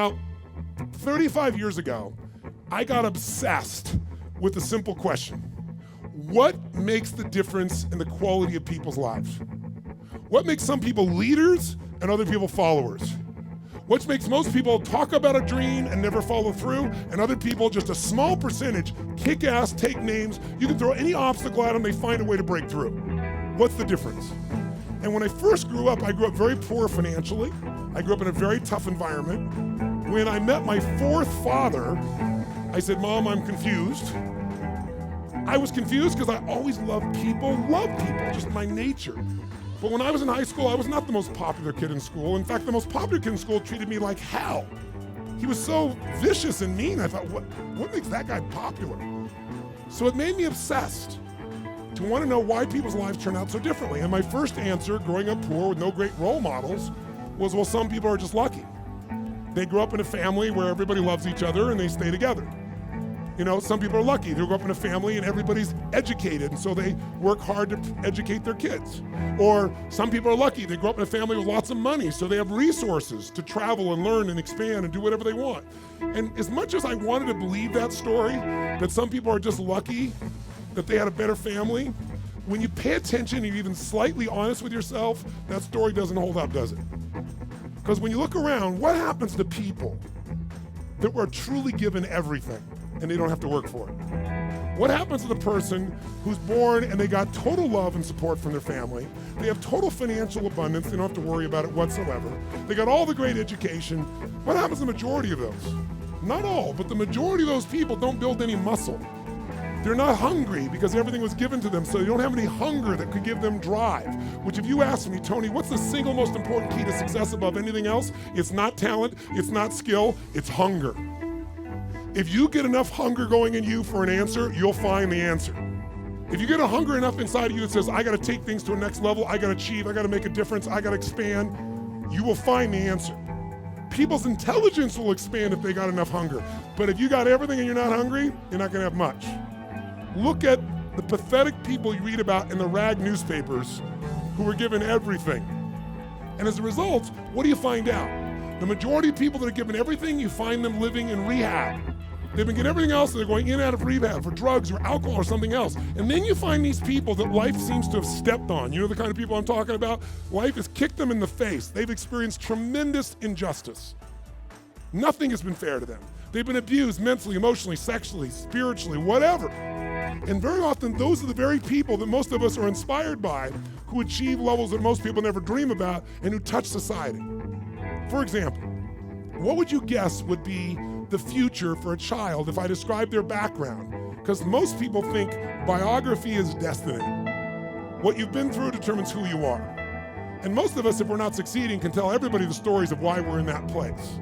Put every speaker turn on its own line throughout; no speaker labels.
Now, 35 years ago, I got obsessed with the simple question: what makes the difference in the quality of people's lives? What makes some people leaders and other people followers? What makes most people talk about a dream and never follow through, and other people, just a small percentage, kick ass, take names, you can throw any obstacle at them, they find a way to break through. What's the difference? And when I first grew up, I grew up very poor financially. I grew up in a very tough environment. When I met my fourth father, I said, Mom, I'm confused. I was confused because I always loved people, just my nature. But when I was in high school, I was not the most popular kid in school. In fact, the most popular kid in school treated me like hell. He was so vicious and mean, I thought, what makes that guy popular? So it made me obsessed to want to know why people's lives turn out so differently. And my first answer, growing up poor with no great role models, was, well, some people are just lucky. They grew up in a family where everybody loves each other and they stay together. You know, some people are lucky. They grew up in a family and everybody's educated, and so they work hard to educate their kids. Or some people are lucky. They grew up in a family with lots of money, so they have resources to travel and learn and expand and do whatever they want. And as much as I wanted to believe that story, that some people are just lucky, that they had a better family, when you pay attention and you're even slightly honest with yourself, that story doesn't hold up, does it? Because when you look around, what happens to people that were truly given everything and they don't have to work for it? What happens to the person who's born and they got total love and support from their family? They have total financial abundance. They don't have to worry about it whatsoever. They got all the great education. What happens to the majority of those? Not all, but the majority of those people don't build any muscle. They're not hungry because everything was given to them, so they don't have any hunger that could give them drive. Which, if you ask me, Tony, what's the single most important key to success above anything else? It's not talent, it's not skill, it's hunger. If you get enough hunger going in you for an answer, you'll find the answer. If you get a hunger enough inside of you that says, I gotta take things to a next level, I gotta achieve, I gotta make a difference, I gotta expand, you will find the answer. People's intelligence will expand if they got enough hunger. But if you got everything and you're not hungry, you're not gonna have much. Look at the pathetic people you read about in the rag newspapers who were given everything. And as a result, what do you find out? The majority of people that are given everything, you find them living in rehab. They've been getting everything else, and they're going in and out of rehab for drugs or alcohol or something else. And then you find these people that life seems to have stepped on. You know the kind of people I'm talking about? Life has kicked them in the face. They've experienced tremendous injustice. Nothing has been fair to them. They've been abused mentally, emotionally, sexually, spiritually, whatever. And very often, those are the very people that most of us are inspired by, who achieve levels that most people never dream about and who touch society. For example, what would you guess would be the future for a child if I described their background? Because most people think biography is destiny. What you've been through determines who you are. And most of us, if we're not succeeding, can tell everybody the stories of why we're in that place.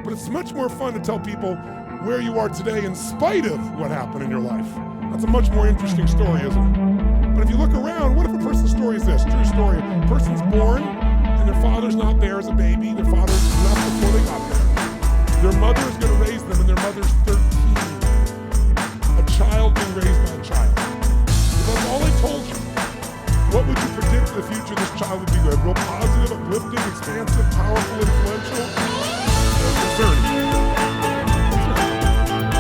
But it's much more fun to tell people where you are today in spite of what happened in your life. That's a much more interesting story, isn't it? But if you look around, what if a person's story is this? True story. A person's born and their father's not there as a baby. Their father's left before they got there. Their mother is going to raise them, and their mother's 13. A child being raised by a child. If that's all I told you, what would you predict for the future this child would be good? Real positive, uplifting, expansive, powerful, influential? Concerning.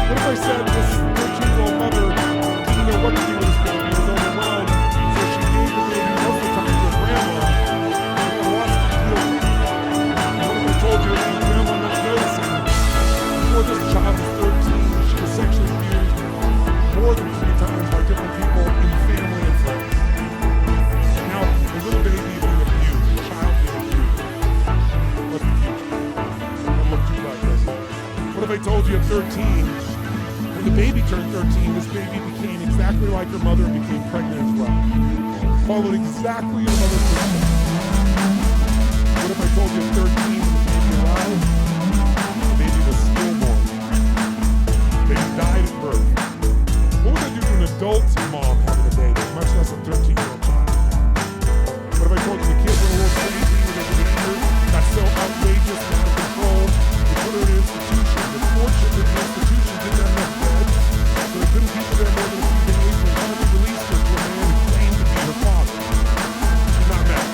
What if I said this 13-year-old mother didn't know what to do with this baby, was overwhelmed, so she gave the baby most of the time to her grandma, and had lots to deal with. What if I told you that grandma not noticing? Before this child was 13, she was sexually abused more than 3 times by different people in the family and friends. Now, a little baby being abused, a child being abused. What's the future? Don't look too like this. What if I told you at 13, when the baby turned 13, this baby became exactly like her mother and became pregnant as well. Followed exactly her mother's footsteps. What if I told you at 13, when the baby arrived, the baby was stillborn. The baby died at birth. What would that do to an adult mom having a baby, much less a 13-year-old child? What if I told you the kid went a little crazy when they were injured, got so outrageous and out of control, they put her in an institution, but fortunately the institution didn't have enough beds, so they couldn't keep her there more than a few days, and finally released her to a man who claimed to be her father. She's not mad.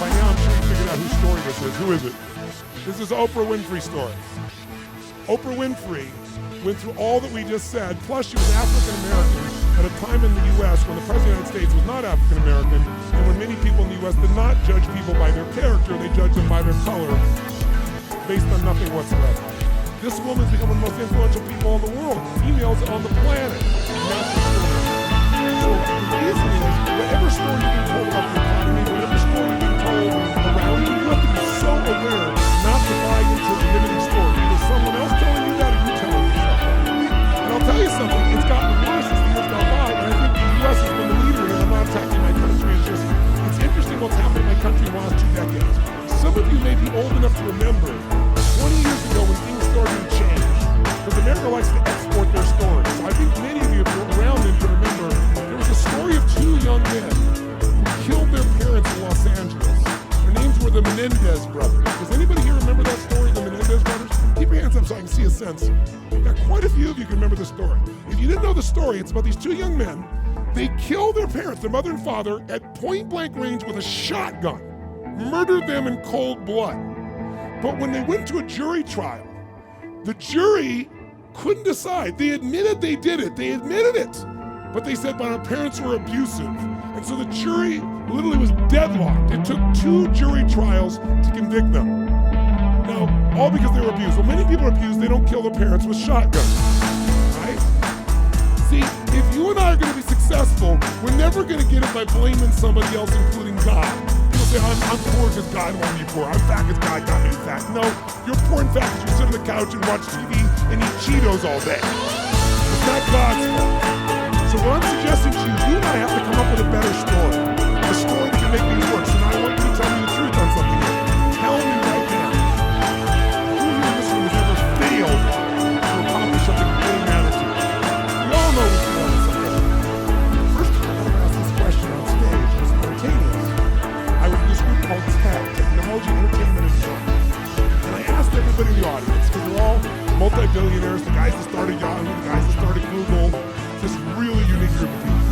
By now I'm sure you figured out whose story this is. Who is it? Oprah Winfrey story. Oprah Winfrey went through all that we just said, plus she was African-American at a time in the U.S. when the President of the United States was not African-American, and when many people in the U.S. did not judge people by their character, they judged them by their color, based on nothing whatsoever. This woman's become one of the most influential people in the world, females on the planet. So the reason is, whatever story you've been told about the economy, whatever story you've been told around you, you have to be so aware not to buy into the limiting story. Either someone else telling you that or you telling yourself that. And I'll tell you something, it's gotten worse as the years gone by, and I think the U.S. has been the leader in it. I'm not attacking my country, it's interesting what's happened in my country in the last 2 decades. Some of you may be old enough to remember 20 years ago when things started to change, because America likes to export their stories. So I think many of you, if you're around them, can remember there was a story of 2 young men who killed their parents in Los Angeles. Their names were the Menendez brothers. Does anybody here remember that story, the Menendez brothers? Keep your hands up so I can see a sense. Got quite a few of you can remember the story. If you didn't know the story, it's about these 2 young men. They killed their parents, their mother and father, at point-blank range with a shotgun. Murdered them in cold blood. But when they went to a jury trial, the jury couldn't decide. They admitted they did it. They admitted it. But they said, but our parents were abusive. And so the jury literally was deadlocked. It took 2 jury trials to convict them. Now, all because they were abused. Well, many people are abused. They don't kill their parents with shotguns, right? See, if you and I are going to be successful, we're never going to get it by blaming somebody else, including God. People say, I'm poor because God wanted me poor. I'm fat because God got me fat. No, you're poor and fat because you sit on the couch and watch TV and eat Cheetos all day. It's not God's fault. So what I'm suggesting to you and I have to come up with a better story. A story that can make things work. So now I want you to tell me the truth on something here. Tell me right now. Who here in this room has ever failed to accomplish something that really matters to you? We all know we failed at something. The first time I ever asked this question on stage was spontaneous. I was in this group called TED, Technology, Entertainment, and Design. And I asked everybody in the audience, because they're all multi-billionaires, the guys that started Yahoo, the guys that started Google, this really unique group of people.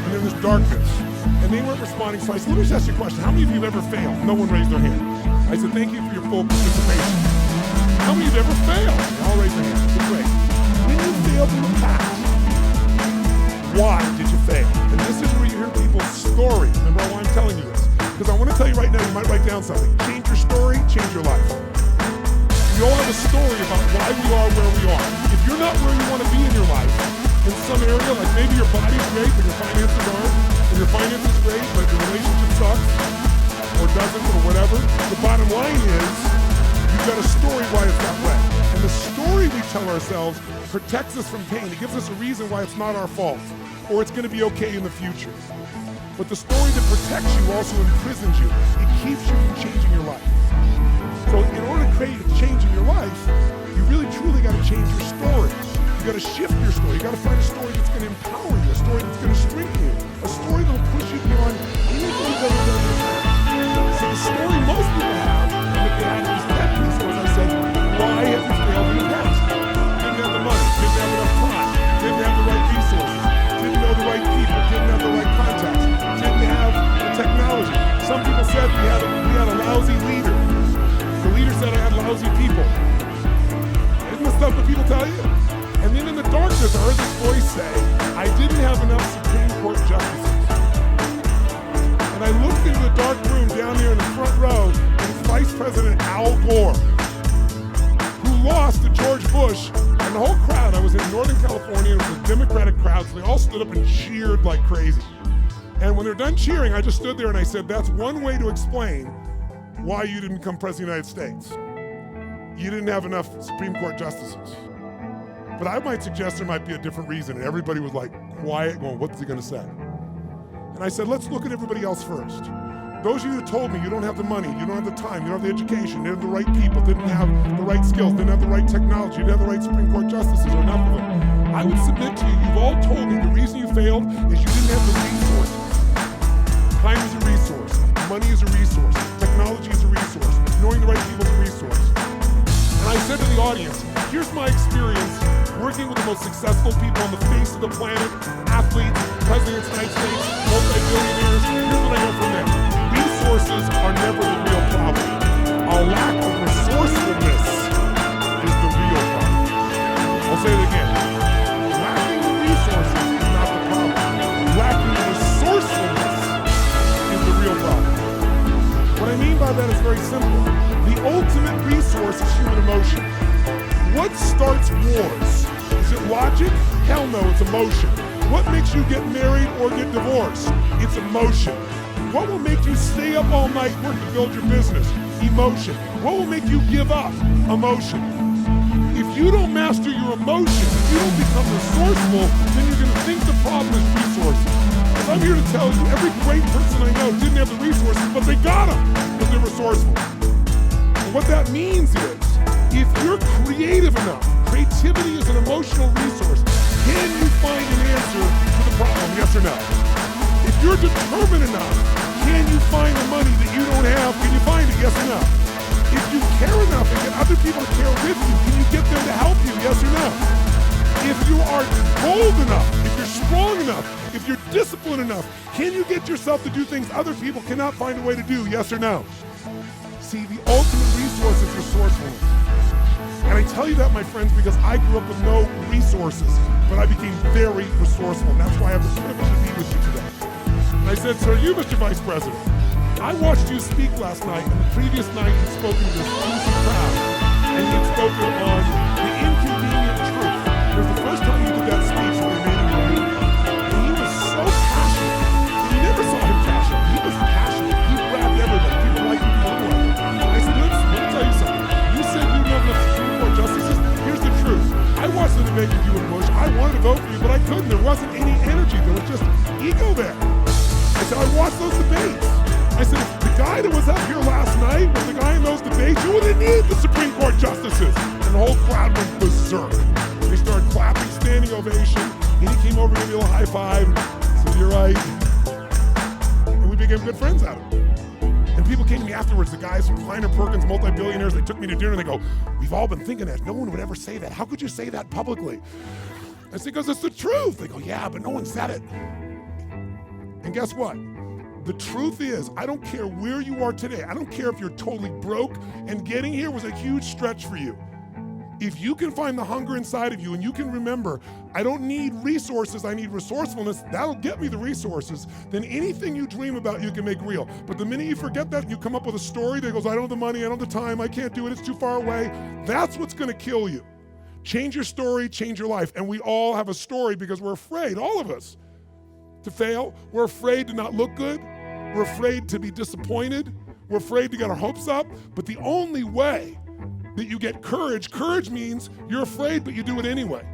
And then there's darkness. And they weren't responding, so I said, let me just ask you a question. How many of you have ever failed? No one raised their hand. I said, thank you for your full participation. How many of you have ever failed? They all raised their hands. It's great. When you failed in the past, why did you fail? And this is where you hear people's stories. Remember why I'm telling you this? Because I want to tell you right now, you might write down something. Change your story, change your life. We all have a story about why we are where we are. If you're not where you want to be in your life, in some area, like maybe your body's great, but your finances aren't, and your finances great, but your relationship sucks, or doesn't, or whatever. The bottom line is, you've got a story why it's that way. And the story we tell ourselves protects us from pain. It gives us a reason why it's not our fault, or it's going to be okay in the future. But the story that protects you also imprisons you. It keeps you from changing your life. So in order to create a change in your life, you really truly got to change your story. You got to shift your story. You got to find a story that's going to empower you, a story that's going to strengthen you, a story that will push you beyond anything you've ever done in the past. So the story most people have, and that they have these TED piece was, I said, why have you failed in the past? Didn't have the money, didn't have enough time, didn't have the right resources, didn't know the right people, didn't have the right contacts, didn't have the technology. Some people said we had a lousy leader. The leader said I had lousy people. Isn't this stuff that people tell you? And then in the darkness, I heard this voice say, I didn't have enough Supreme Court justices. And I looked into the dark room down there in the front row, and it's Vice President Al Gore, who lost to George Bush, and the whole crowd, I was in Northern California, it was a Democratic crowd, so they all stood up and cheered like crazy. And when they're done cheering, I just stood there and I said, that's one way to explain why you didn't become President of the United States. You didn't have enough Supreme Court justices. But I might suggest there might be a different reason. And everybody was like quiet, going, what's he going to say? And I said, let's look at everybody else first. Those of you who told me you don't have the money, you don't have the time, you don't have the education, you didn't have the right people, didn't have the right skills, didn't have the right technology, didn't have the right Supreme Court justices, or enough of them. I would submit to you, you've all told me the reason you failed is you didn't have the resources. Time is a resource. Money is a resource. Technology is a resource. Knowing the right people is a resource. And I said to the audience, here's my experience working with the most successful people on the face of the planet, athletes, presidents of the United States, multi-billionaires. Here's what I know from them. Resources are never the real problem. A lack of resourcefulness is the real problem. I'll say it again. Lacking resources is not the problem. Lacking resourcefulness is the real problem. What I mean by that is very simple. The ultimate resource is human emotion. What starts wars? Is it logic? Hell no, it's emotion. What makes you get married or get divorced? It's emotion. What will make you stay up all night working to build your business? Emotion. What will make you give up? Emotion. If you don't master your emotions, if you don't become resourceful, then you're going to think the problem is resources. Because I'm here to tell you, every great person I know didn't have the resources, but they got them because they're resourceful. And what that means is, if you're creative enough, creativity is an emotional resource, can you find an answer to the problem, yes or no? If you're determined enough, can you find the money that you don't have? Can you find it, yes or no? If you care enough and get other people to care with you, can you get them to help you, yes or no? If you are bold enough, if you're strong enough, if you're disciplined enough, can you get yourself to do things other people cannot find a way to do, yes or no? See, the ultimate resource is resourcefulness. And I tell you that, my friends, because I grew up with no resources, but I became very resourceful. And that's why I have the privilege to be with you today. And I said, sir, you, Mr. Vice President, I watched you speak last night, and the previous night you'd spoken to this exclusive crowd, and you'd spoken on the inconvenient truth. It was the first time you did that speech in the meeting room, and he was so passionate. You never saw him passionate. He was passionate. He grabbed everybody. People like him, people like him. And I said, let me tell you something. You said you know the Supreme Court justices. Here's the truth. I watched the debate with you and Bush. I wanted to vote for you, but I couldn't. There wasn't any energy. There was just ego there. I said, I watched those debates. I said, if the guy that was up here last night was the guy in those debates, you wouldn't need the Supreme Court justices. And the whole crowd went berserk. They started clapping, standing ovation. And he came over to me a little high five. I said, you're right. And we became good friends out of it. And people came to me afterwards, the guys from Kleiner Perkins, multi-billionaires, they took me to dinner and they go, we've all been thinking that. No one would ever say that. How could you say that publicly? I said, because it's the truth. They go, yeah, but no one said it. And guess what? The truth is, I don't care where you are today. I don't care if you're totally broke and getting here was a huge stretch for you. If you can find the hunger inside of you and you can remember, I don't need resources, I need resourcefulness, that'll get me the resources, then anything you dream about you can make real. But the minute you forget that, you come up with a story that goes, I don't have the money, I don't have the time, I can't do it, it's too far away, that's what's gonna kill you. Change your story, change your life. And we all have a story because we're afraid, all of us, to fail. We're afraid to not look good. We're afraid to be disappointed. We're afraid to get our hopes up. But the only way that you get courage means you're afraid, but you do it anyway.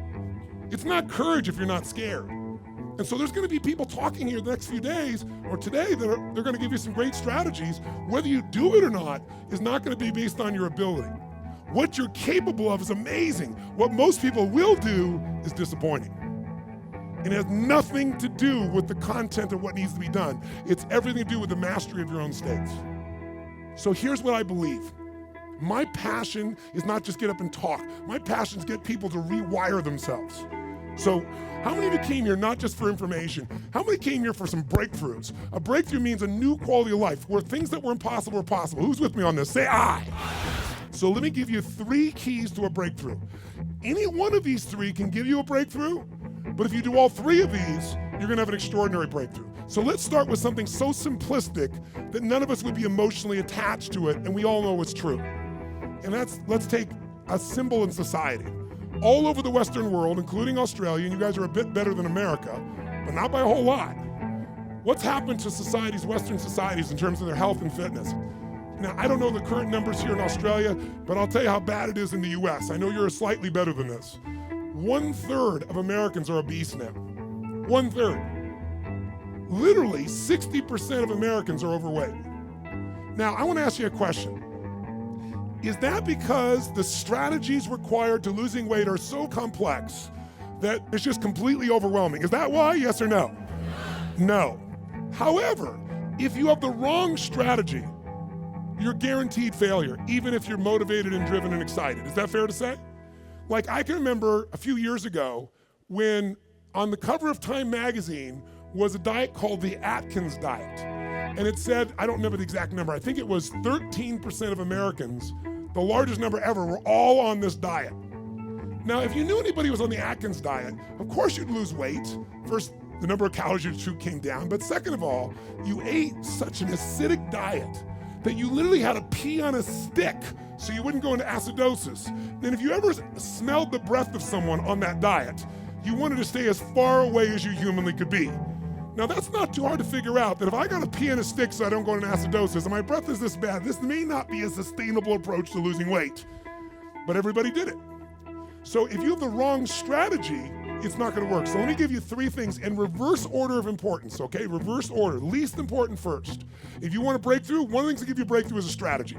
It's not courage if you're not scared. And so there's gonna be people talking here the next few days or today that they're gonna give you some great strategies. Whether you do it or not is not gonna be based on your ability. What you're capable of is amazing. What most people will do is disappointing. It has nothing to do with the content of what needs to be done. It's everything to do with the mastery of your own states. So here's what I believe. My passion is not just get up and talk. My passion is get people to rewire themselves. So how many of you came here not just for information? How many came here for some breakthroughs? A breakthrough means a new quality of life where things that were impossible are possible. Who's with me on this? Say I. So let me give you 3 keys to a breakthrough. Any one of these 3 can give you a breakthrough, but if you do all 3 of these, you're gonna have an extraordinary breakthrough. So let's start with something so simplistic that none of us would be emotionally attached to it, and we all know it's true. And let's take a symbol in society. All over the Western world, including Australia, and you guys are a bit better than America, but not by a whole lot. What's happened to societies, Western societies, in terms of their health and fitness? Now, I don't know the current numbers here in Australia, but I'll tell you how bad it is in the US. I know you're slightly better than this. 1/3 of Americans are obese now. 1/3. Literally 60% of Americans are overweight. Now, I want to ask you a question. Is that because the strategies required to losing weight are so complex that it's just completely overwhelming? Is that why? Yes or no? No. However, if you have the wrong strategy, you're guaranteed failure, even if you're motivated and driven and excited. Is that fair to say? Like, I can remember a few years ago when on the cover of Time magazine was a diet called the Atkins diet. And it said, I don't remember the exact number, I think it was 13% of Americans, the largest number ever, were all on this diet. Now, if you knew anybody who was on the Atkins diet, of course you'd lose weight. First, the number of calories you chew came down, but second of all, you ate such an acidic diet that you literally had to pee on a stick so you wouldn't go into acidosis. And if you ever smelled the breath of someone on that diet, you wanted to stay as far away as you humanly could be. Now, that's not too hard to figure out, that if I gotta pee on a stick so I don't go into acidosis and my breath is this bad, this may not be a sustainable approach to losing weight. But everybody did it. So if you have the wrong strategy, it's not gonna work. So let me give you 3 things in reverse order of importance, okay? Reverse order, least important first. If you want a breakthrough, one of the things that give you a breakthrough is a strategy.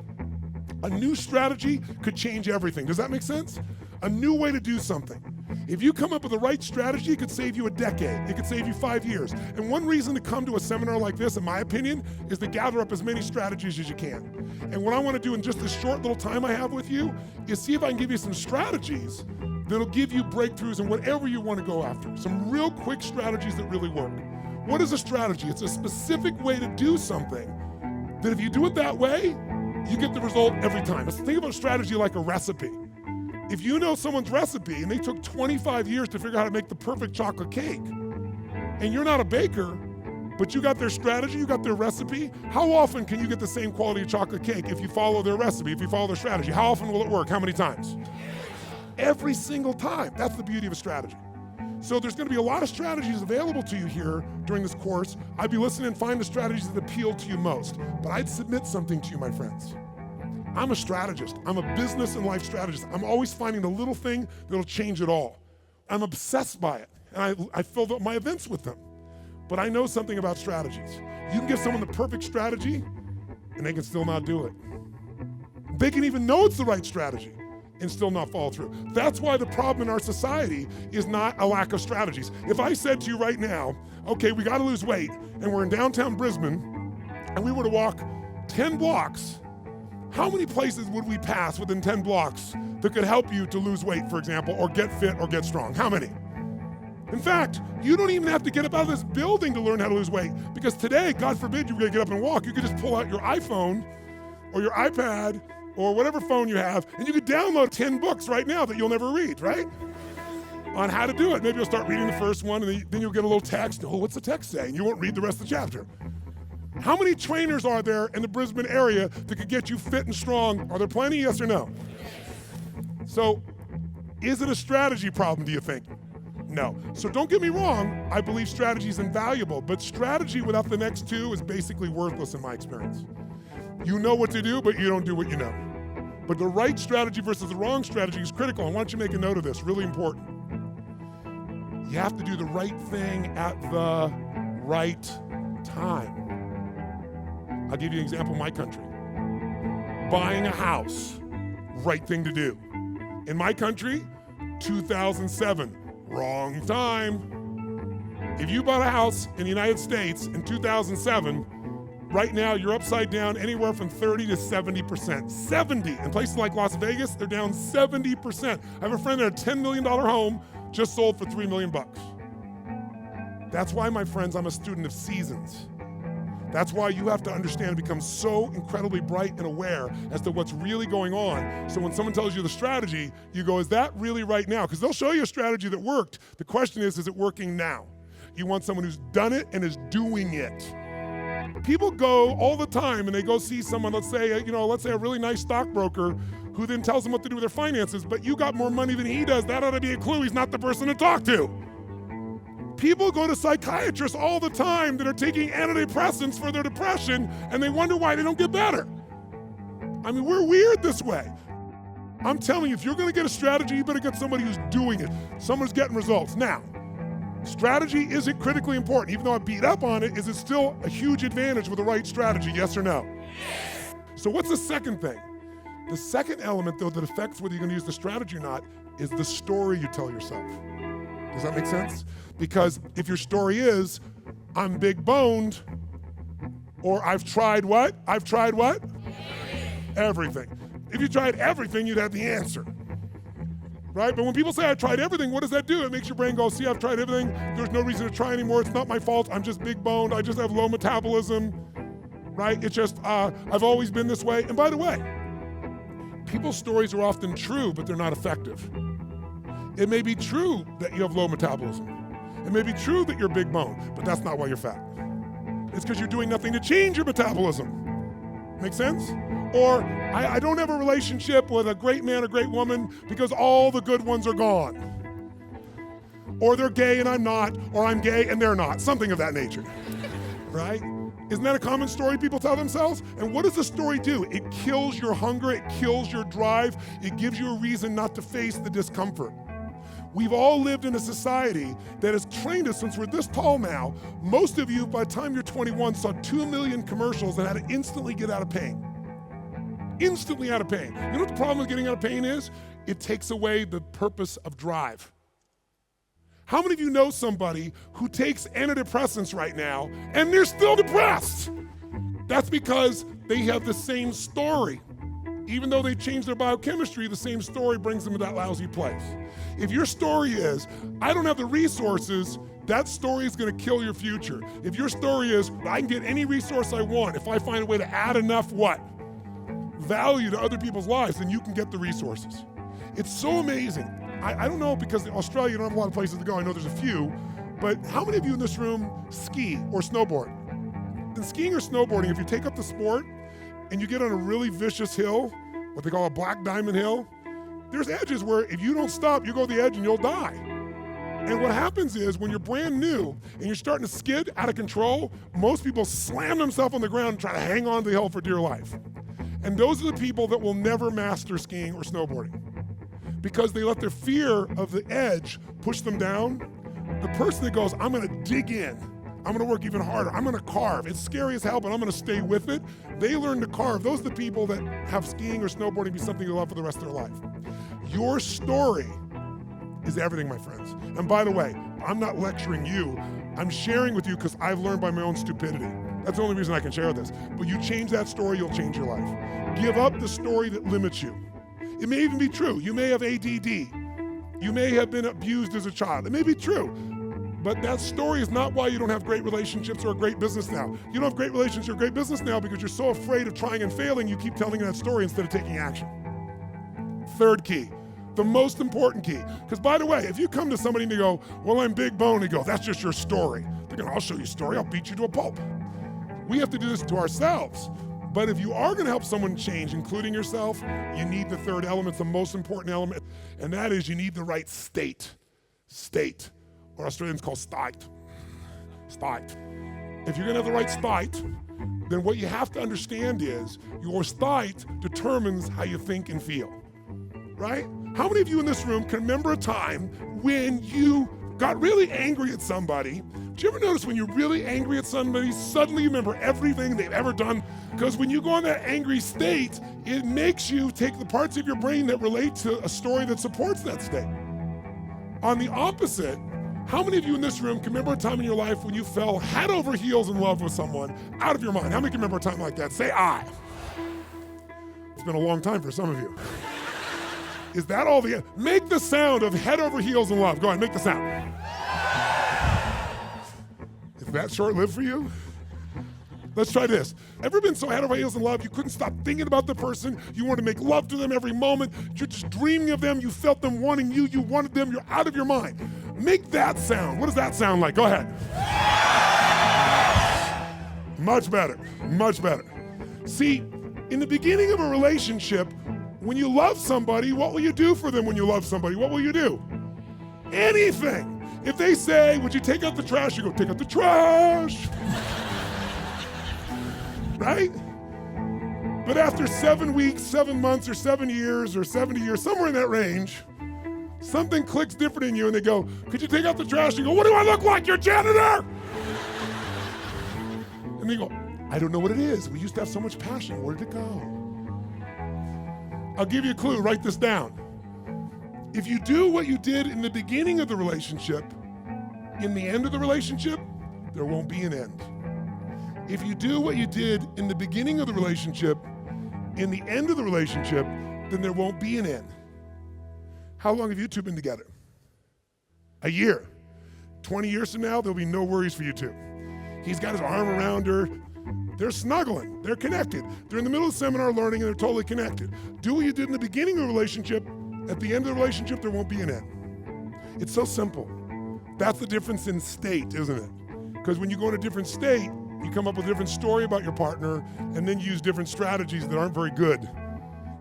A new strategy could change everything. Does that make sense? A new way to do something. If you come up with the right strategy, it could save you a decade. It could save you 5 years. And one reason to come to a seminar like this, in my opinion, is to gather up as many strategies as you can. And what I want to do in just this short little time I have with you is see if I can give you some strategies that'll give you breakthroughs in whatever you want to go after. Some real quick strategies that really work. What is a strategy? It's a specific way to do something that if you do it that way, you get the result every time. Let's think about strategy like a recipe. If you know someone's recipe and they took 25 years to figure out how to make the perfect chocolate cake, and you're not a baker, but you got their strategy, you got their recipe, how often can you get the same quality of chocolate cake if you follow their recipe, if you follow their strategy? How often will it work? How many times? Every single time. That's the beauty of a strategy. So there's gonna be a lot of strategies available to you here during this course. I'd be listening and find the strategies that appeal to you most. But I'd submit something to you, my friends. I'm a strategist. I'm a business and life strategist. I'm always finding the little thing that'll change it all. I'm obsessed by it, and I filled up my events with them. But I know something about strategies. You can give someone the perfect strategy, and they can still not do it. They can even know it's the right strategy and still not follow through. That's why the problem in our society is not a lack of strategies. If I said to you right now, okay, we gotta lose weight, and we're in downtown Brisbane, and we were to walk 10 blocks, how many places would we pass within 10 blocks that could help you to lose weight, for example, or get fit or get strong? How many? In fact, you don't even have to get up out of this building to learn how to lose weight, because today, God forbid you're gonna get up and walk, you could just pull out your iPhone or your iPad or whatever phone you have, and you could download 10 books right now that you'll never read, right? On how to do it. Maybe you'll start reading the first one, and then you'll get a little text. Oh, what's the text say? And you won't read the rest of the chapter. How many trainers are there in the Brisbane area that could get you fit and strong? Are there plenty, yes or no? So, is it a strategy problem, do you think? No. So don't get me wrong, I believe strategy is invaluable, but strategy without the next 2 is basically worthless in my experience. You know what to do, but you don't do what you know. But the right strategy versus the wrong strategy is critical, and why don't you make a note of this, really important. You have to do the right thing at the right time. I'll give you an example in my country. Buying a house, right thing to do. In my country, 2007, wrong time. If you bought a house in the United States in 2007, right now you're upside down anywhere from 30 to 70%. 70, in places like Las Vegas, they're down 70%. I have a friend that had a $10 million home just sold for $3 million. That's why, my friends, I'm a student of seasons. That's why you have to understand and become so incredibly bright and aware as to what's really going on. So when someone tells you the strategy, you go, is that really right now? Because they'll show you a strategy that worked. The question is it working now? You want someone who's done it and is doing it. People go all the time and they go see someone, let's say a really nice stockbroker who then tells them what to do with their finances, but you got more money than he does. That ought to be a clue he's not the person to talk to. People go to psychiatrists all the time that are taking antidepressants for their depression, and they wonder why they don't get better. I mean, we're weird this way. I'm telling you, if you're gonna get a strategy, you better get somebody who's doing it. Someone who's getting results. Now, strategy isn't critically important. Even though I beat up on it, is it still a huge advantage with the right strategy, yes or no? Yes. So what's the second thing? The second element, though, that affects whether you're gonna use the strategy or not is the story you tell yourself. Does that make sense? Because if your story is, I'm big boned, or I've tried what? I've tried what? Everything. If you tried everything, you'd have the answer. Right? But when people say I tried everything, what does that do? It makes your brain go, see, I've tried everything. There's no reason to try anymore. It's not my fault. I'm just big boned. I just have low metabolism. right? It's just, I've always been this way. And by the way, people's stories are often true, but they're not effective. It may be true that you have low metabolism. It may be true that you're big bone, but that's not why you're fat. It's because you're doing nothing to change your metabolism. Make sense? Or I don't have a relationship with a great man or great woman because all the good ones are gone. Or they're gay and I'm not, or I'm gay and they're not, something of that nature, right? Isn't that a common story people tell themselves? And what does the story do? It kills your hunger, it kills your drive, it gives you a reason not to face the discomfort. We've all lived in a society that has trained us since we're this tall now. Most of you, by the time you're 21, saw 2 million commercials and had to instantly get out of pain. Instantly out of pain. You know what the problem with getting out of pain is? It takes away the purpose of drive. How many of you know somebody who takes antidepressants right now and they're still depressed? That's because they have the same story. Even though they changed their biochemistry, the same story brings them to that lousy place. If your story is, I don't have the resources, that story is gonna kill your future. If your story is, I can get any resource I want, if I find a way to add enough what? Value to other people's lives, then you can get the resources. It's so amazing. I don't know, because in Australia you don't have a lot of places to go, I know there's a few, but how many of you in this room ski or snowboard? In skiing or snowboarding, if you take up the sport and you get on a really vicious hill, what they call a black diamond hill, there's edges where if you don't stop, you go to the edge and you'll die. And what happens is when you're brand new and you're starting to skid out of control, most people slam themselves on the ground and try to hang on to the hill for dear life. And those are the people that will never master skiing or snowboarding because they let their fear of the edge push them down. The person that goes, I'm gonna dig in, I'm gonna work even harder, I'm gonna carve. It's scary as hell, but I'm gonna stay with it. They learn to carve. Those are the people that have skiing or snowboarding be something they love for the rest of their life. Your story is everything, my friends. And by the way, I'm not lecturing you. I'm sharing with you because I've learned by my own stupidity. That's the only reason I can share this. But you change that story, you'll change your life. Give up the story that limits you. It may even be true. You may have ADD. You may have been abused as a child. It may be true. But that story is not why you don't have great relationships or a great business now. You don't have great relationships or great business now because you're so afraid of trying and failing, you keep telling that story instead of taking action. Third key, the most important key. Because by the way, if you come to somebody and you go, well, I'm big bone, and you go, that's just your story. They're going, I'll show you a story, I'll beat you to a pulp. We have to do this to ourselves. But if you are gonna help someone change, including yourself, you need the third element, the most important element, and that is you need the right state. State, or Australians call state. State. If you're gonna have the right state, then what you have to understand is your state determines how you think and feel, right? How many of you in this room can remember a time when you got really angry at somebody? Do you ever notice when you're really angry at somebody, suddenly you remember everything they've ever done? Because when you go in that angry state, it makes you take the parts of your brain that relate to a story that supports that state. On the opposite, how many of you in this room can remember a time in your life when you fell head over heels in love with someone out of your mind? How many can remember a time like that? Say I. It's been a long time for some of you. Is that all the, make the sound of head over heels in love. Go ahead, make the sound. Is that short-lived for you? Let's try this. Ever been so head over heels in love you couldn't stop thinking about the person, you wanted to make love to them every moment, you're just dreaming of them, you felt them wanting you, you wanted them, you're out of your mind. Make that sound. What does that sound like? Go ahead. Much better, much better. See, in the beginning of a relationship, when you love somebody, what will you do for them when you love somebody? What will you do? Anything. If they say, would you take out the trash? You go, take out the trash. Right? But after 7 weeks, 7 months, or 7 years, or 70 years, somewhere in that range, something clicks different in you and they go, could you take out the trash? You go, what do I look like, your janitor? And they go, I don't know what it is. We used to have so much passion. Where did it go? I'll give you a clue, write this down. If you do what you did in the beginning of the relationship, in the end of the relationship, there won't be an end. If you do what you did in the beginning of the relationship, in the end of the relationship, then there won't be an end. How long have you two been together? A year. 20 years from now, there'll be no worries for you two. He's got his arm around her. They're snuggling, they're connected. They're in the middle of the seminar learning and they're totally connected. Do what you did in the beginning of the relationship, at the end of the relationship, there won't be an end. It's so simple. That's the difference in state, isn't it? Because when you go in a different state, you come up with a different story about your partner and then use different strategies that aren't very good.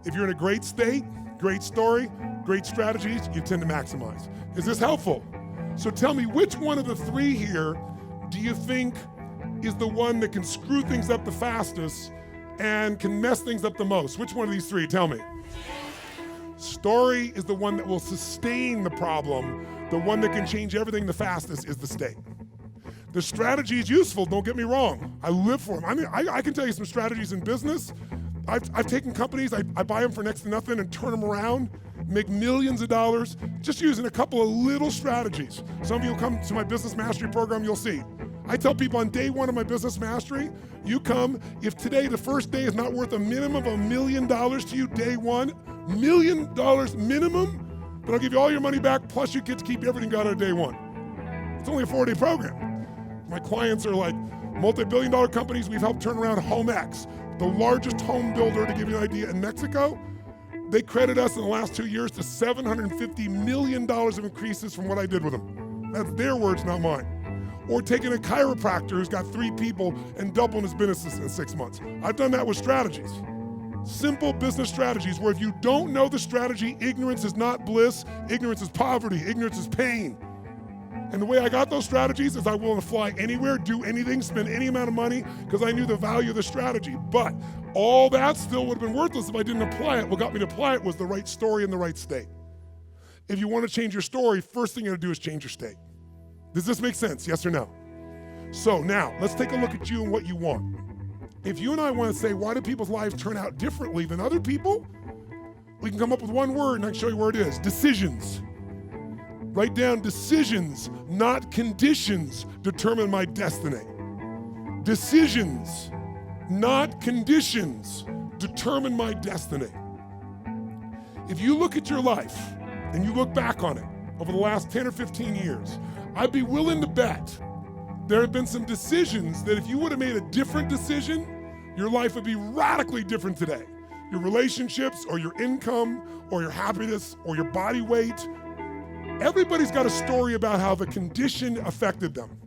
If you're in a great state, great story, great strategies, you tend to maximize. Is this helpful? So tell me, which one of the three here do you think is the one that can screw things up the fastest and can mess things up the most? Which one of these three? Tell me. Story is the one that will sustain the problem. The one that can change everything the fastest is the state. The strategy is useful, don't get me wrong. I live for them. I mean, I can tell you some strategies in business. I've taken companies, I buy them for next to nothing and turn them around, make millions of dollars, just using a couple of little strategies. Some of you will come to my business mastery program, you'll see. I tell people on day one of my business mastery, you come, if today, the first day is not worth a minimum of $1 million to you, day one, $1 million minimum, then I'll give you all your money back, plus you get to keep everything got on day one. It's only a 4-day program. My clients are like multi-billion-dollar companies. We've helped turn around HomeX, the largest home builder, to give you an idea, in Mexico. They credit us in the last 2 years to $750 million of increases from what I did with them. That's their words, not mine. Or taking a chiropractor who's got 3 people and doubling his business in 6 months. I've done that with strategies. Simple business strategies where if you don't know the strategy, ignorance is not bliss, ignorance is poverty, ignorance is pain. And the way I got those strategies is I willing to fly anywhere, do anything, spend any amount of money because I knew the value of the strategy. But all that still would have been worthless if I didn't apply it. What got me to apply it was the right story in the right state. If you want to change your story, first thing you got to do is change your state. Does this make sense? Yes or no? So now, let's take a look at you and what you want. If you and I want to say, why do people's lives turn out differently than other people? We can come up with one word and I can show you where it is. Decisions. Write down decisions, not conditions, determine my destiny. Decisions, not conditions, determine my destiny. If you look at your life and you look back on it over the last 10 or 15 years, I'd be willing to bet there have been some decisions that if you would have made a different decision, your life would be radically different today. Your relationships or your income or your happiness or your body weight. Everybody's got a story about how the condition affected them.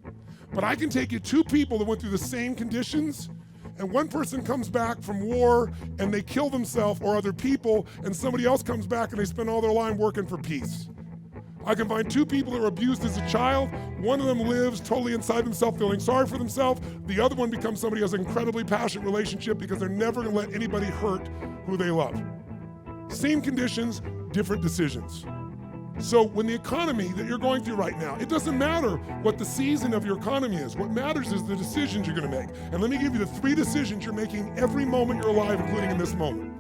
But I can take you 2 people that went through the same conditions, and one person comes back from war and they kill themselves or other people, and somebody else comes back and they spend all their life working for peace. I can find 2 people that were abused as a child. One of them lives totally inside themselves, feeling sorry for themselves. The other one becomes somebody who has an incredibly passionate relationship because they're never gonna let anybody hurt who they love. Same conditions, different decisions. So when the economy that you're going through right now, it doesn't matter what the season of your economy is. What matters is the decisions you're gonna make. And let me give you the 3 decisions you're making every moment you're alive, including in this moment.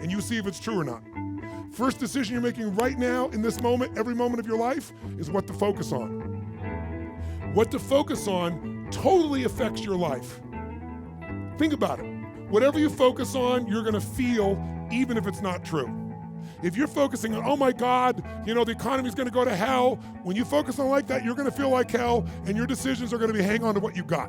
And you see if it's true or not. First decision you're making right now, in this moment, every moment of your life, is what to focus on. What to focus on totally affects your life. Think about it. Whatever you focus on, you're gonna feel, even if it's not true. If you're focusing on, oh my God, the economy's gonna go to hell, when you focus on like that, you're gonna feel like hell, and your decisions are gonna be hang on to what you got.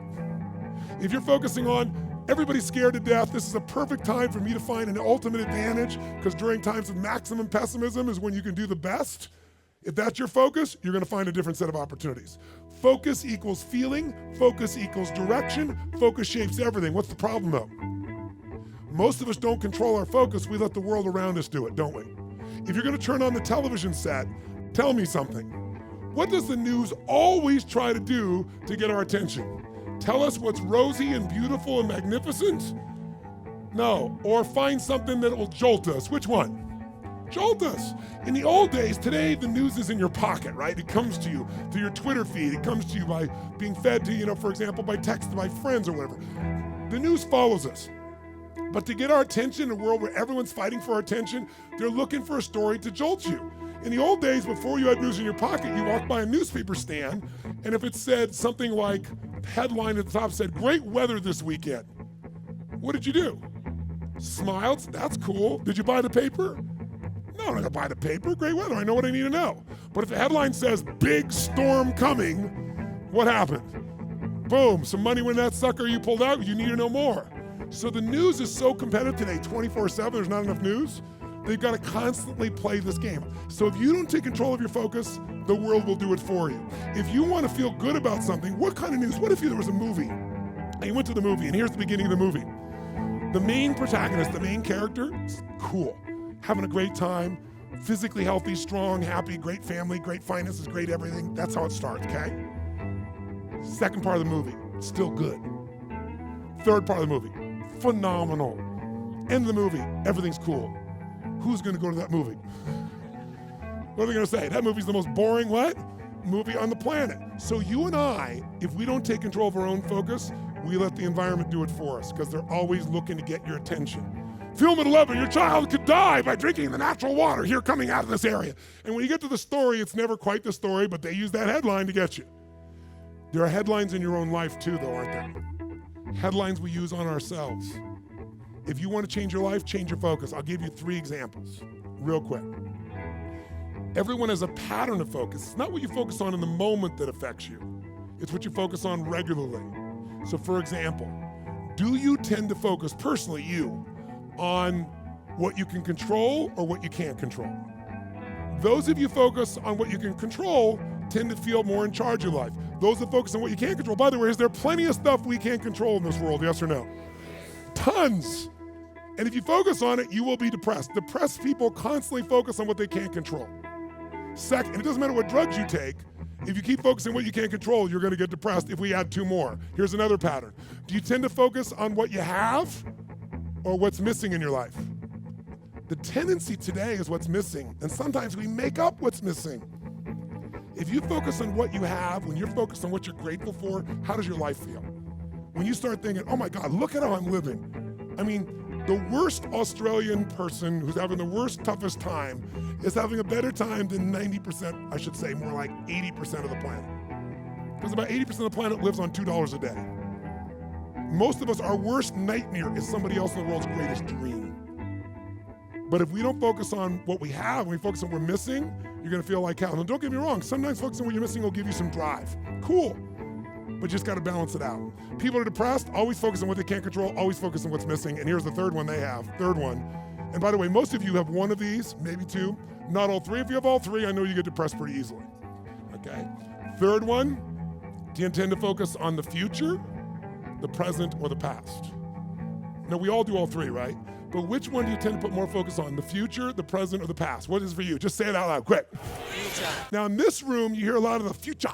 If you're focusing on, everybody's scared to death, this is a perfect time for me to find an ultimate advantage, because during times of maximum pessimism is when you can do the best. If that's your focus, you're gonna find a different set of opportunities. Focus equals feeling, focus equals direction, focus shapes everything. What's the problem though? Most of us don't control our focus, we let the world around us do it, don't we? If you're gonna turn on the television set, tell me something. What does the news always try to do to get our attention? Tell us what's rosy and beautiful and magnificent? No, or find something that will jolt us. Which one? Jolt us. In the old days, today the news is in your pocket, right? It comes to you through your Twitter feed. It comes to you by being fed to, for example, by text by friends or whatever. The news follows us. But to get our attention in a world where everyone's fighting for our attention, they're looking for a story to jolt you. In the old days, before you had news in your pocket, you walked by a newspaper stand, and if it said something like, headline at the top said, great weather this weekend, what did you do? Smiled, that's cool. Did you buy the paper? No, I'm not gonna buy the paper, great weather, I know what I need to know. But if the headline says, big storm coming, what happened? Boom, some money when that sucker you pulled out, you need to know more. So the news is so competitive today, 24/7, there's not enough news. They've got to constantly play this game. So if you don't take control of your focus, the world will do it for you. If you want to feel good about something, what kind of news? What if there was a movie, and you went to the movie, and here's the beginning of the movie. The main protagonist, the main character, is cool, having a great time, physically healthy, strong, happy, great family, great finances, great everything. That's how it starts, okay? Second part of the movie, still good. Third part of the movie, phenomenal. End of the movie, everything's cool. Who's gonna go to that movie? What are they gonna say? That movie's the most boring what? Movie on the planet. So you and I, if we don't take control of our own focus, we let the environment do it for us because they're always looking to get your attention. Film at 11, your child could die by drinking the natural water here coming out of this area. And when you get to the story, it's never quite the story, but they use that headline to get you. There are headlines in your own life too, though, aren't there? Headlines we use on ourselves. If you want to change your life, change your focus. I'll give you 3 examples, real quick. Everyone has a pattern of focus. It's not what you focus on in the moment that affects you. It's what you focus on regularly. So for example, do you tend to focus, personally you, on what you can control or what you can't control? Those of you focus on what you can control tend to feel more in charge of life. Those that focus on what you can't control, by the way, is there plenty of stuff we can't control in this world, yes or no? Tons. And if you focus on it, you will be depressed. Depressed people constantly focus on what they can't control. Second, and it doesn't matter what drugs you take, if you keep focusing on what you can't control, you're gonna get depressed. If we add 2 more, here's another pattern. Do you tend to focus on what you have or what's missing in your life? The tendency today is what's missing, and sometimes we make up what's missing. If you focus on what you have, when you're focused on what you're grateful for, how does your life feel? When you start thinking, oh my God, look at how I'm living. I mean, the worst Australian person who's having the worst, toughest time is having a better time than 90%, I should say more like 80% of the planet. Because about 80% of the planet lives on $2 a day. Most of us, our worst nightmare is somebody else in the world's greatest dream. But if we don't focus on what we have, when we focus on what we're missing, you're gonna feel like hell. And don't get me wrong, sometimes focusing on what you're missing will give you some drive. Cool. But you just gotta balance it out. People are depressed, always focus on what they can't control, always focus on what's missing, and here's the third one they have. Third one, and by the way, most of you have one of these, maybe 2, not all 3. If you have all 3, I know you get depressed pretty easily, okay? Third one, do you tend to focus on the future, the present, or the past? Now, we all do all 3, right? But which one do you tend to put more focus on, the future, the present, or the past? What is it for you? Just say it out loud, quick. Future. Now, in this room, you hear a lot of the future,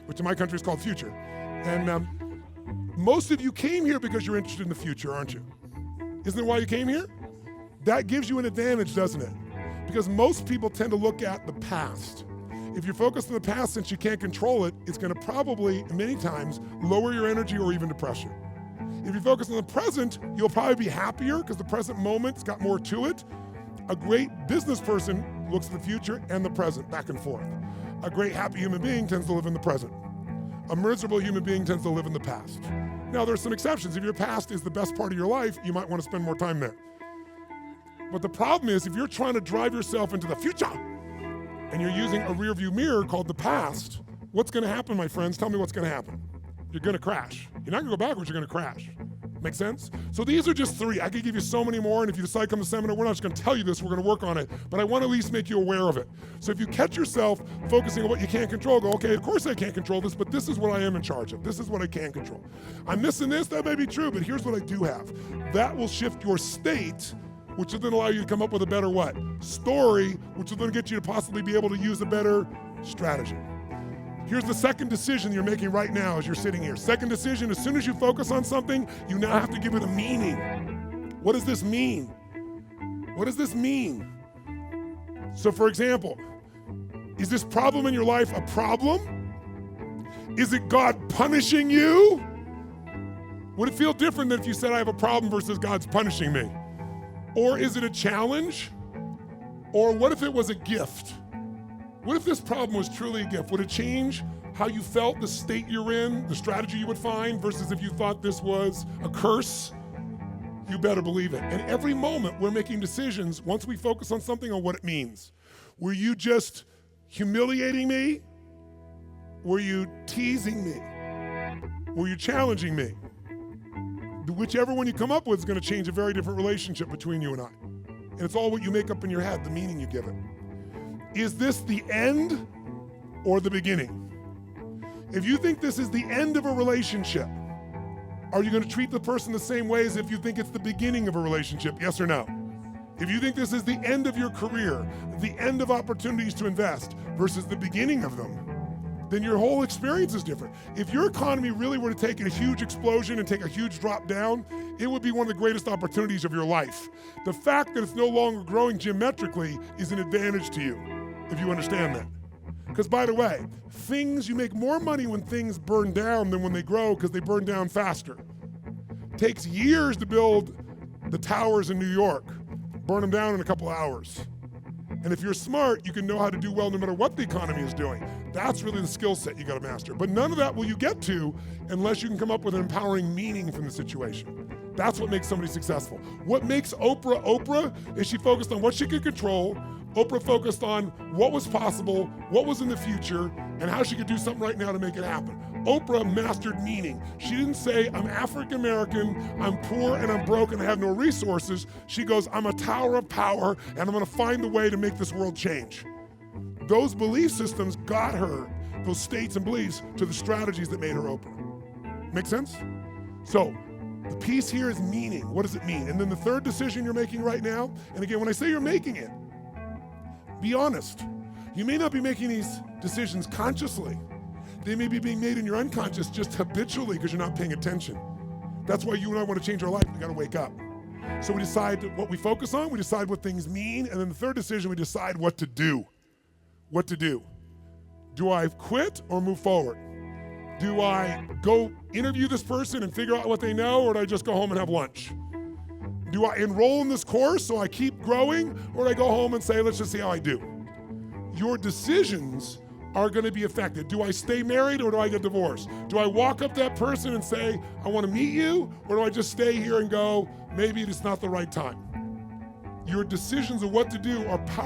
which in my country is called future. And most of you came here because you're interested in the future, aren't you? Isn't that why you came here? That gives you an advantage, doesn't it? Because most people tend to look at the past. If you're focused on the past, since you can't control it, it's gonna probably, many times, lower your energy or even depress you. If you focus on the present, you'll probably be happier because the present moment's got more to it. A great business person looks at the future and the present, back and forth. A great happy human being tends to live in the present. A miserable human being tends to live in the past. Now, there's some exceptions. If your past is the best part of your life, you might want to spend more time there. But the problem is, if you're trying to drive yourself into the future and you're using a rearview mirror called the past, what's gonna happen, my friends? Tell me what's gonna happen. You're gonna crash. You're not gonna go backwards, you're gonna crash. Make sense? So these are just 3. I could give you so many more, and if you decide to come to the seminar, we're not just gonna tell you this, we're gonna work on it, but I wanna at least make you aware of it. So if you catch yourself focusing on what you can't control, go, okay, of course I can't control this, but this is what I am in charge of. This is what I can control. I'm missing this, that may be true, but here's what I do have. That will shift your state, which will then allow you to come up with a better what? Story, which will then get you to possibly be able to use a better strategy. Here's the second decision you're making right now as you're sitting here. Second decision, as soon as you focus on something, you now have to give it a meaning. What does this mean? What does this mean? So for example, is this problem in your life a problem? Is it God punishing you? Would it feel different than if you said I have a problem versus God's punishing me? Or is it a challenge? Or what if it was a gift? What if this problem was truly a gift? Would it change how you felt, the state you're in, the strategy you would find, versus if you thought this was a curse? You better believe it. And every moment we're making decisions, once we focus on something, on what it means. Were you just humiliating me? Were you teasing me? or you're challenging me. Whichever one you come up with is going to change a very different relationship between you and I. And it's all what you make up in your head, the meaning you give it. Is this the end or the beginning? If you think this is the end of a relationship, are you going to treat the person the same way as if you think it's the beginning of a relationship? Yes or no? If you think this is the end of your career, the end of opportunities to invest versus the beginning of them, then your whole experience is different. If your economy really were to take a huge explosion and take a huge drop down, it would be one of the greatest opportunities of your life. The fact that it's no longer growing geometrically is an advantage to you, if you understand that. Because by the way, you make more money when things burn down than when they grow because they burn down faster. It takes years to build the towers in New York, burn them down in a couple hours. And if you're smart, you can know how to do well no matter what the economy is doing. That's really the skill set you got to master. But none of that will you get to unless you can come up with an empowering meaning from the situation. That's what makes somebody successful. What makes Oprah Oprah is she focused on what she could control. Oprah focused on what was possible, what was in the future, and how she could do something right now to make it happen. Oprah mastered meaning. She didn't say, I'm African American, I'm poor and I'm broke and I have no resources. She goes, I'm a tower of power and I'm gonna find a way to make this world change. Those belief systems got her, those states and beliefs, to the strategies that made her Oprah. Make sense? So, the piece here is meaning. What does it mean? And then the third decision you're making right now, and again, when I say you're making it, be honest. You may not be making these decisions consciously. They may be being made in your unconscious just habitually because you're not paying attention. That's why you and I want to change our life. We got to wake up. So we decide what we focus on, we decide what things mean, and then the third decision, we decide what to do. What to do. Do I quit or move forward? Do I go interview this person and figure out what they know, or do I just go home and have lunch? Do I enroll in this course so I keep growing, or do I go home and say, let's just see how I do? Your decisions are going to be affected. Do I stay married or do I get divorced? Do I walk up to that person and say, I want to meet you, or do I just stay here and go, maybe it's not the right time? Your decisions of what to do are powerful.